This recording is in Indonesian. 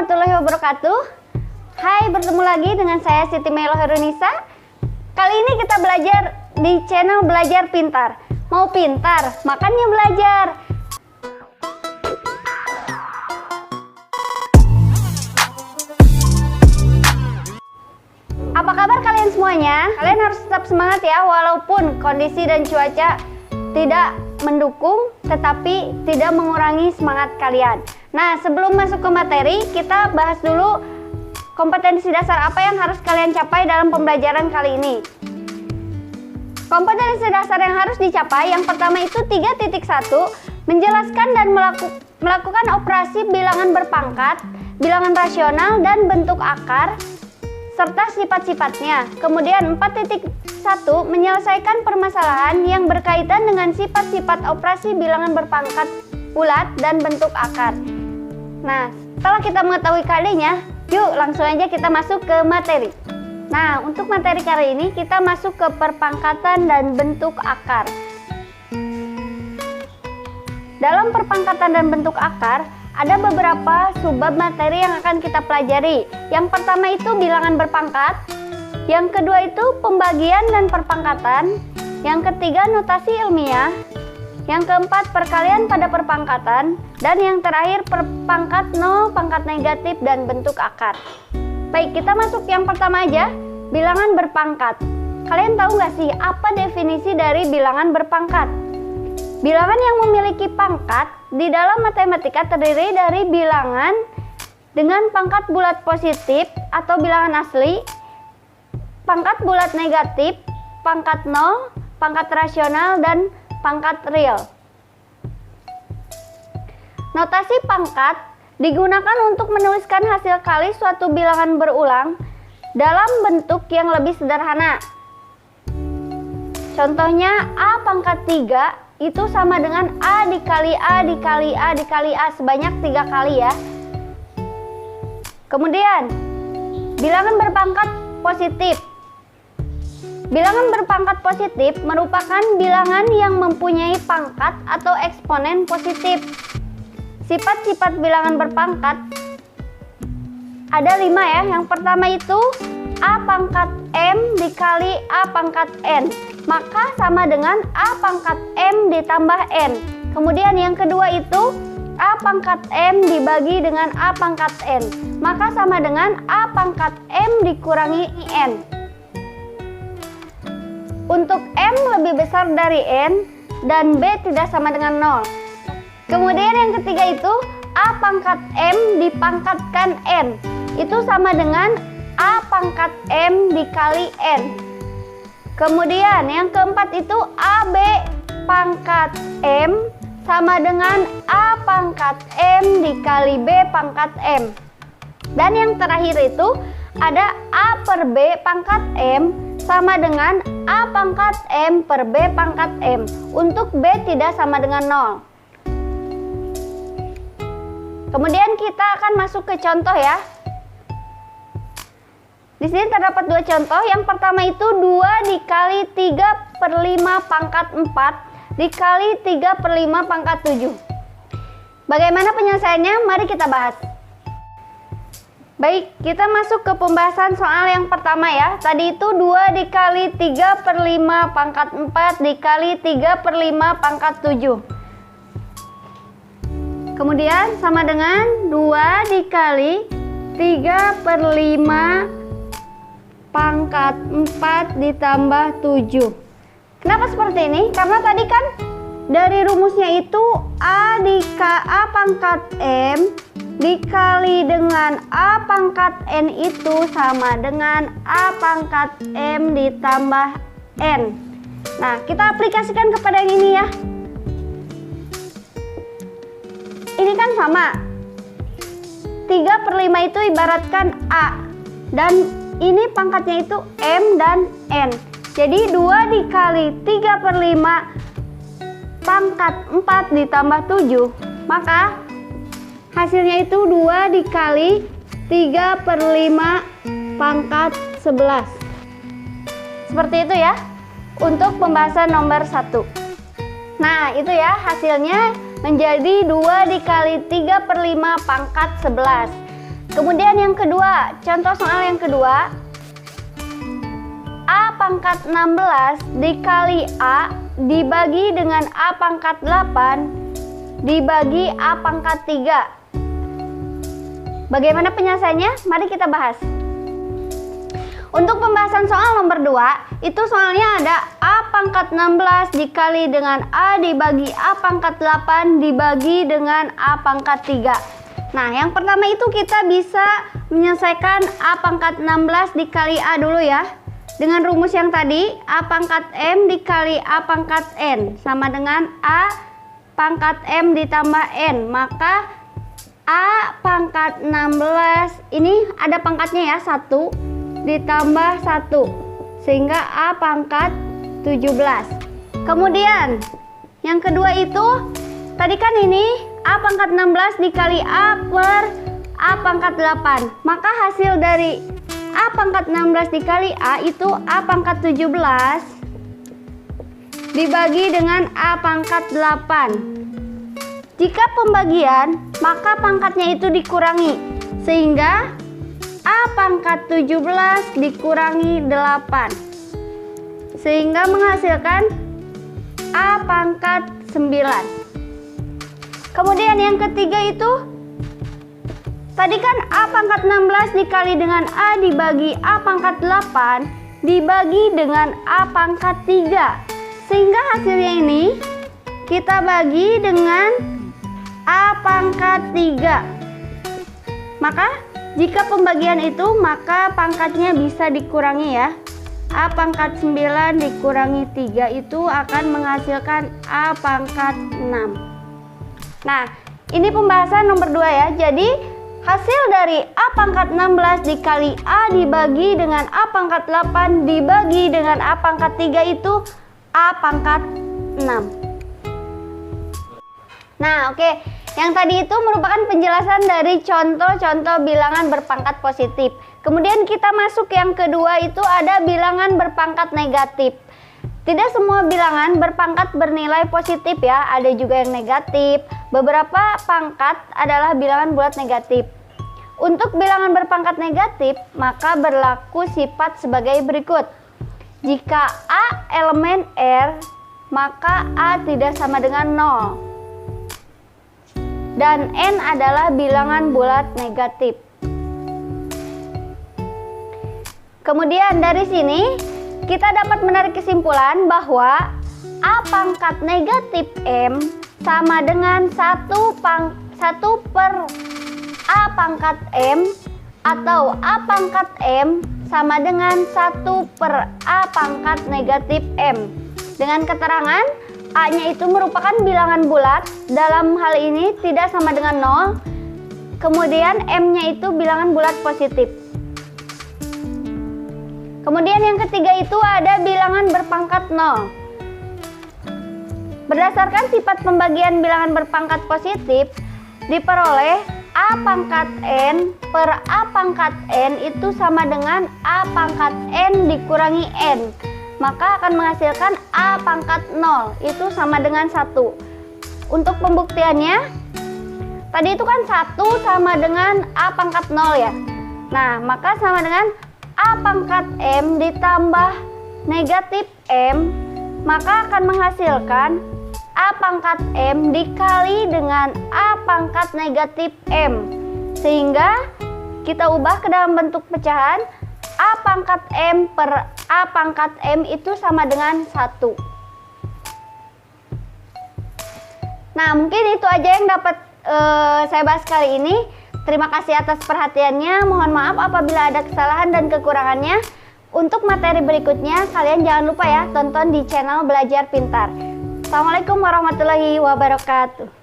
warahmatullahi wabarakatuh. Hai, bertemu lagi dengan saya Siti Melo Herunisa. Kali ini kita belajar di channel Belajar Pintar. Mau pintar, makanya belajar. Apa kabar kalian semuanya? Kalian harus tetap semangat ya, walaupun kondisi dan cuaca tidak mendukung, tetapi tidak mengurangi semangat kalian. Nah, sebelum masuk ke materi, kita bahas dulu kompetensi dasar apa yang harus kalian capai dalam pembelajaran kali ini. Kompetensi dasar yang harus dicapai, yang pertama itu 3.1, menjelaskan dan melakukan operasi bilangan berpangkat, bilangan rasional, dan bentuk akar, serta sifat-sifatnya. Kemudian 4.1, menyelesaikan permasalahan yang berkaitan dengan sifat-sifat operasi bilangan berpangkat bulat dan bentuk akar. Nah, setelah kita mengetahui kalinya, yuk langsung aja kita masuk ke materi. Nah, untuk materi kali ini kita masuk ke perpangkatan dan bentuk akar. Dalam perpangkatan dan bentuk akar, ada beberapa subbab materi yang akan kita pelajari. Yang pertama itu bilangan berpangkat, yang kedua itu pembagian dan perpangkatan, yang ketiga notasi ilmiah, yang keempat perkalian pada perpangkatan, dan yang terakhir perpangkat nol, pangkat negatif, dan bentuk akar. Baik, kita masuk yang pertama aja, bilangan berpangkat. Kalian tahu nggak sih apa definisi dari bilangan berpangkat? Bilangan yang memiliki pangkat di dalam matematika terdiri dari bilangan dengan pangkat bulat positif atau bilangan asli, pangkat bulat negatif, pangkat nol, pangkat rasional, dan pangkat real. Notasi pangkat digunakan untuk menuliskan hasil kali suatu bilangan berulang dalam bentuk yang lebih sederhana. Contohnya A pangkat 3 itu sama dengan A dikali A dikali A dikali A sebanyak 3 kali ya. Kemudian bilangan berpangkat positif. Bilangan berpangkat positif merupakan bilangan yang mempunyai pangkat atau eksponen positif. Sifat-sifat bilangan berpangkat ada 5 ya. Yang pertama itu A pangkat M dikali A pangkat N, maka sama dengan A pangkat M ditambah N. Kemudian yang kedua itu A pangkat M dibagi dengan A pangkat N, maka sama dengan A pangkat M dikurangi N. Untuk M lebih besar dari N dan B tidak sama dengan 0. Kemudian yang ketiga itu A pangkat M dipangkatkan N, itu sama dengan A pangkat M dikali N. Kemudian yang keempat itu AB pangkat M sama dengan A pangkat M dikali B pangkat M. Dan yang terakhir itu ada A per B pangkat M sama dengan A pangkat M per B pangkat M. Untuk B tidak sama dengan 0. Kemudian kita akan masuk ke contoh ya. Di sini terdapat 2 contoh. Yang pertama itu 2 dikali 3 per 5 pangkat 4 dikali 3 per 5 pangkat 7. Bagaimana penyelesaiannya? Mari kita bahas. Baik, kita masuk ke pembahasan soal yang pertama ya. Tadi itu 2 dikali 3 per 5 pangkat 4 dikali 3 per 5 pangkat 7. Kemudian sama dengan 2 dikali 3 per 5 pangkat 4 ditambah 7. Kenapa seperti ini? Karena tadi kan dari rumusnya itu A pangkat M dikali dengan A pangkat N itu sama dengan A pangkat M ditambah N. Nah, kita aplikasikan kepada yang ini ya. Ini kan sama. 3 per 5 itu ibaratkan A. Dan ini pangkatnya itu M dan N. Jadi 2 dikali 3 per 5 pangkat 4 ditambah 7. Maka hasilnya itu 2 dikali 3 per 5 pangkat 11. Seperti itu ya untuk pembahasan nomor 1. Nah, itu ya hasilnya menjadi 2 dikali 3 per 5 pangkat 11. Kemudian yang kedua, contoh soal yang kedua, A pangkat 16 dikali A dibagi dengan A pangkat 8 dibagi A pangkat 3. Bagaimana penyelesaiannya? Mari kita bahas. Untuk pembahasan soal nomor 2, itu soalnya ada A pangkat 16 dikali dengan A dibagi A pangkat 8 dibagi dengan A pangkat 3. Nah, yang pertama itu kita bisa menyelesaikan A pangkat 16 dikali A dulu ya. Dengan rumus yang tadi, A pangkat M dikali A pangkat N sama dengan A pangkat M ditambah N. Maka A pangkat 16 ini ada pangkatnya ya, 1 ditambah 1 sehingga A pangkat 17. Kemudian yang kedua itu tadi kan ini A pangkat 16 dikali A per A pangkat 8. Maka hasil dari A pangkat 16 dikali A itu A pangkat 17 dibagi dengan A pangkat 8. Jika pembagian, maka pangkatnya itu dikurangi, sehingga A pangkat 17 dikurangi 8 sehingga menghasilkan A pangkat 9. Kemudian yang ketiga itu tadi kan A pangkat 16 dikali dengan A dibagi A pangkat 8 dibagi dengan A pangkat 3, sehingga hasilnya ini kita bagi dengan A pangkat 3. Maka jika pembagian itu, maka pangkatnya bisa dikurangi ya. A pangkat 9 dikurangi 3 itu akan menghasilkan A pangkat 6. Nah, ini pembahasan nomor 2 ya. Jadi, hasil dari A pangkat 16 dikali A dibagi dengan A pangkat 8 dibagi dengan A pangkat 3 itu A pangkat 6. Nah, oke. Yang tadi itu merupakan penjelasan dari contoh-contoh bilangan berpangkat positif. Kemudian kita masuk yang kedua itu ada bilangan berpangkat negatif. Tidak semua bilangan berpangkat bernilai positif ya, ada juga yang negatif. Beberapa pangkat adalah bilangan bulat negatif. Untuk bilangan berpangkat negatif, maka berlaku sifat sebagai berikut. Jika A elemen R, maka A tidak sama dengan 0. Dan N adalah bilangan bulat negatif. Kemudian dari sini kita dapat menarik kesimpulan bahwa A pangkat negatif M sama dengan 1 per A pangkat M atau A pangkat M sama dengan 1 per A pangkat negatif M. Dengan keterangan A-nya itu merupakan bilangan bulat, dalam hal ini tidak sama dengan 0. Kemudian M-nya itu bilangan bulat positif. Kemudian yang ketiga itu ada bilangan berpangkat 0. Berdasarkan sifat pembagian bilangan berpangkat positif, diperoleh A pangkat N per A pangkat N itu sama dengan A pangkat N dikurangi N. Maka akan menghasilkan A pangkat 0 itu sama dengan 1. Untuk pembuktiannya, tadi itu kan 1 sama dengan A pangkat 0 ya. Nah, maka sama dengan A pangkat M ditambah negatif M, maka akan menghasilkan A pangkat M dikali dengan A pangkat negatif M. Sehingga kita ubah ke dalam bentuk pecahan, A pangkat M per A pangkat M itu sama dengan 1. Nah, mungkin itu aja yang dapat saya bahas kali ini. Terima kasih atas perhatiannya. Mohon maaf apabila ada kesalahan dan kekurangannya. Untuk materi berikutnya, kalian jangan lupa ya tonton di channel Belajar Pintar. Assalamualaikum warahmatullahi wabarakatuh.